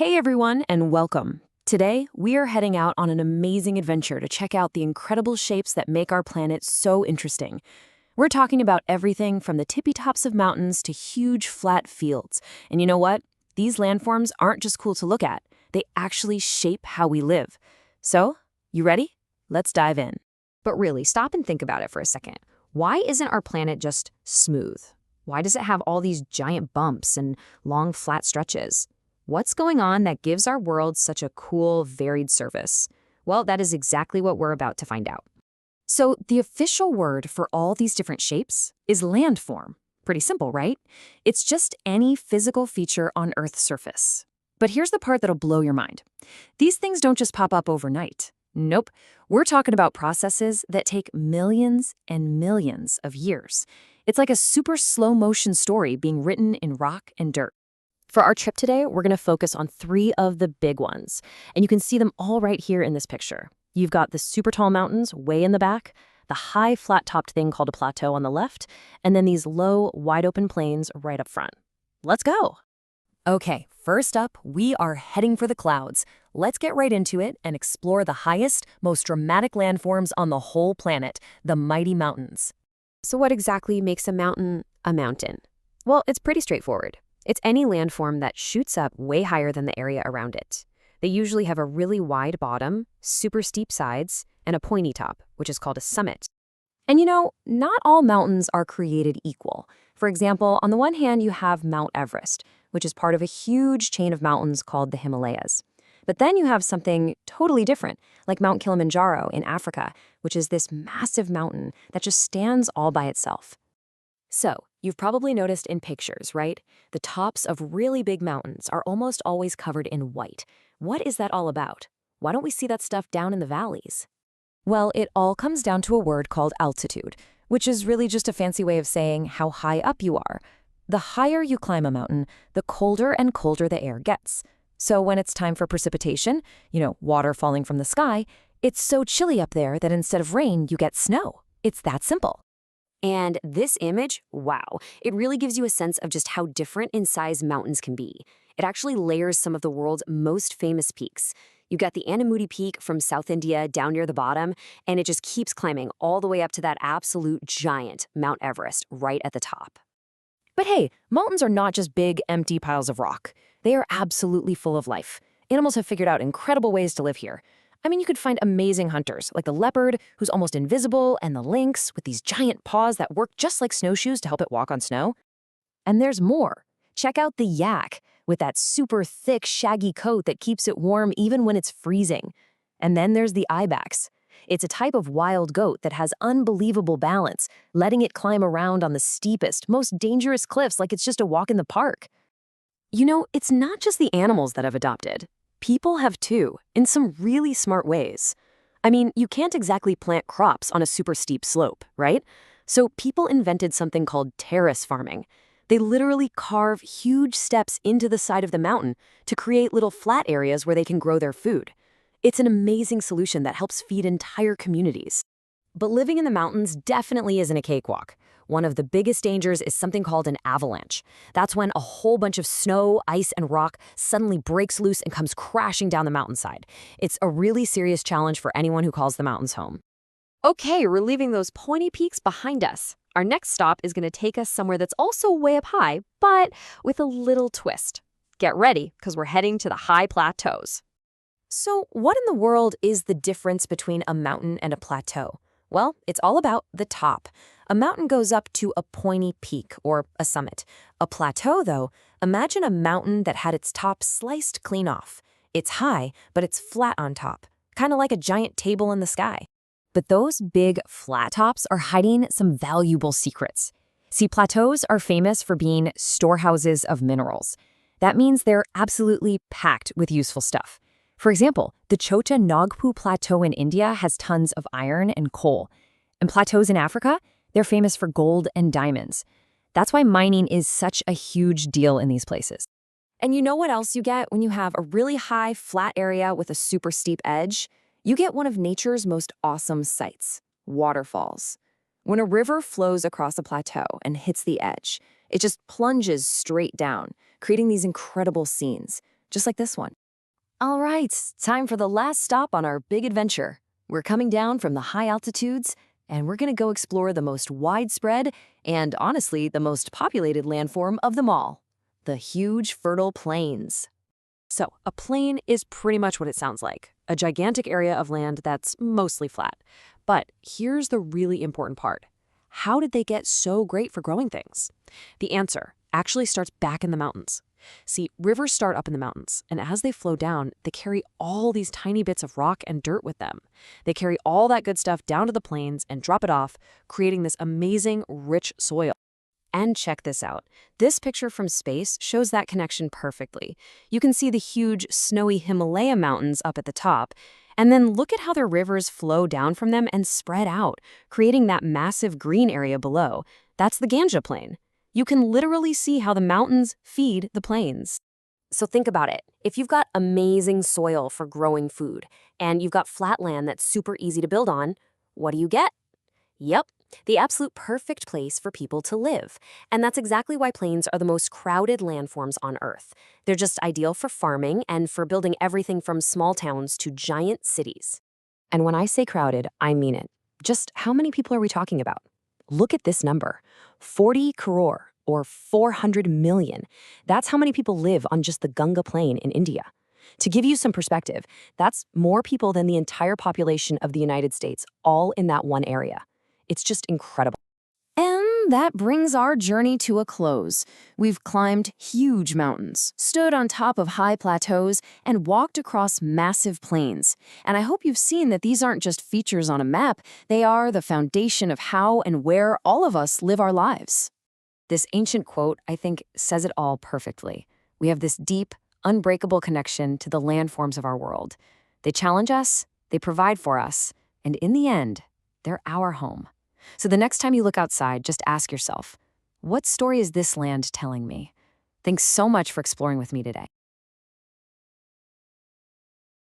Hey everyone, and welcome. Today, we are heading out on an amazing adventure to check out the incredible shapes that make our planet so interesting. We're talking about everything from the tippy tops of mountains to huge flat fields. And you know what? These landforms aren't just cool to look at, they actually shape how we live. So, you ready? Let's dive in. But really, stop and think about it for a second. Why isn't our planet just smooth? Why does it have all these giant bumps and long, flat stretches? What's going on that gives our world such a cool, varied surface? Well, that is exactly what we're about to find out. So, the official word for all these different shapes is landform. Pretty simple, right? It's just any physical feature on Earth's surface. But here's the part that'll blow your mind. These things don't just pop up overnight. Nope. We're talking about processes that take millions and millions of years. It's like a super slow-motion story being written in rock and dirt. For our trip today, we're going to focus on 3 of the big ones, and you can see them all right here in this picture. You've got the super tall mountains way in the back, the high flat-topped thing called a plateau on the left, and then these low, wide-open plains right up front. Let's go! Okay, first up, we are heading for the clouds. Let's get right into it and explore the highest, most dramatic landforms on the whole planet, the mighty mountains. So what exactly makes a mountain a mountain? Well, it's pretty straightforward. It's any landform that shoots up way higher than the area around it. They usually have a really wide bottom, super steep sides, and a pointy top, which is called a summit. And you know, not all mountains are created equal. For example, on the one hand, you have Mount Everest, which is part of a huge chain of mountains called the Himalayas. But then you have something totally different, like Mount Kilimanjaro in Africa, which is this massive mountain that just stands all by itself. So, you've probably noticed in pictures, right? The tops of really big mountains are almost always covered in white. What is that all about? Why don't we see that stuff down in the valleys? Well, it all comes down to a word called altitude, which is really just a fancy way of saying how high up you are. The higher you climb a mountain, the colder and colder the air gets. So when it's time for precipitation, water falling from the sky, it's so chilly up there that instead of rain, you get snow. It's that simple. And this image, wow, it really gives you a sense of just how different in size mountains can be. It actually layers some of the world's most famous peaks. You've got the Anamudi Peak from South India down near the bottom, and it just keeps climbing all the way up to that absolute giant, Mount Everest, right at the top. But hey, mountains are not just big, empty piles of rock. They are absolutely full of life. Animals have figured out incredible ways to live here. I mean, you could find amazing hunters, like the leopard, who's almost invisible, and the lynx, with these giant paws that work just like snowshoes to help it walk on snow. And there's more. Check out the yak, with that super thick, shaggy coat that keeps it warm even when it's freezing. And then there's the ibex. It's a type of wild goat that has unbelievable balance, letting it climb around on the steepest, most dangerous cliffs like it's just a walk in the park. You know, it's not just the animals that have adopted. People have too, in some really smart ways. I mean, you can't exactly plant crops on a super steep slope, right? So people invented something called terrace farming. They literally carve huge steps into the side of the mountain to create little flat areas where they can grow their food. It's an amazing solution that helps feed entire communities. But living in the mountains definitely isn't a cakewalk. One of the biggest dangers is something called an avalanche. That's when a whole bunch of snow, ice, and rock suddenly breaks loose and comes crashing down the mountainside. It's a really serious challenge for anyone who calls the mountains home. Okay, we're leaving those pointy peaks behind us. Our next stop is going to take us somewhere that's also way up high, but with a little twist. Get ready, because we're heading to the high plateaus. So what in the world is the difference between a mountain and a plateau? Well, it's all about the top. A mountain goes up to a pointy peak, or a summit. A plateau, though, imagine a mountain that had its top sliced clean off. It's high, but it's flat on top, kind of like a giant table in the sky. But those big, flat tops are hiding some valuable secrets. See, plateaus are famous for being storehouses of minerals. That means they're absolutely packed with useful stuff. For example, the Chota Nagpur Plateau in India has tons of iron and coal. And plateaus in Africa, they're famous for gold and diamonds. That's why mining is such a huge deal in these places. And you know what else you get when you have a really high, flat area with a super steep edge? You get one of nature's most awesome sights, waterfalls. When a river flows across a plateau and hits the edge, it just plunges straight down, creating these incredible scenes. just like this one. All right, time for the last stop on our big adventure. We're coming down from the high altitudes, and we're going to go explore the most widespread and, honestly, the most populated landform of them all, the huge fertile plains. So, a plain is pretty much what it sounds like, a gigantic area of land that's mostly flat. But here's the really important part. How did they get so great for growing things? The answer actually starts back in the mountains. See, rivers start up in the mountains, and as they flow down, they carry all these tiny bits of rock and dirt with them. They carry all that good stuff down to the plains and drop it off, creating this amazing, rich soil. And check this out. This picture from space shows that connection perfectly. You can see the huge, snowy Himalaya mountains up at the top, and then look at how their rivers flow down from them and spread out, creating that massive green area below. That's the Ganja Plain. You can literally see how the mountains feed the plains. So think about it. If you've got amazing soil for growing food, and you've got flat land that's super easy to build on, what do you get? Yep, the absolute perfect place for people to live. And that's exactly why plains are the most crowded landforms on Earth. They're just ideal for farming and for building everything from small towns to giant cities. And when I say crowded, I mean it. Just how many people are we talking about? Look at this number, 40 crore, or 400 million. That's how many people live on just the Ganga Plain in India. To give you some perspective, that's more people than the entire population of the United States, all in that one area. It's just incredible. And that brings our journey to a close. We've climbed huge mountains, stood on top of high plateaus, and walked across massive plains. And I hope you've seen that these aren't just features on a map, they are the foundation of how and where all of us live our lives. This ancient quote, I think, says it all perfectly. We have this deep, unbreakable connection to the landforms of our world. They challenge us, they provide for us, and in the end, they're our home. So the next time you look outside, just ask yourself, what story is this land telling me? Thanks so much for exploring with me today.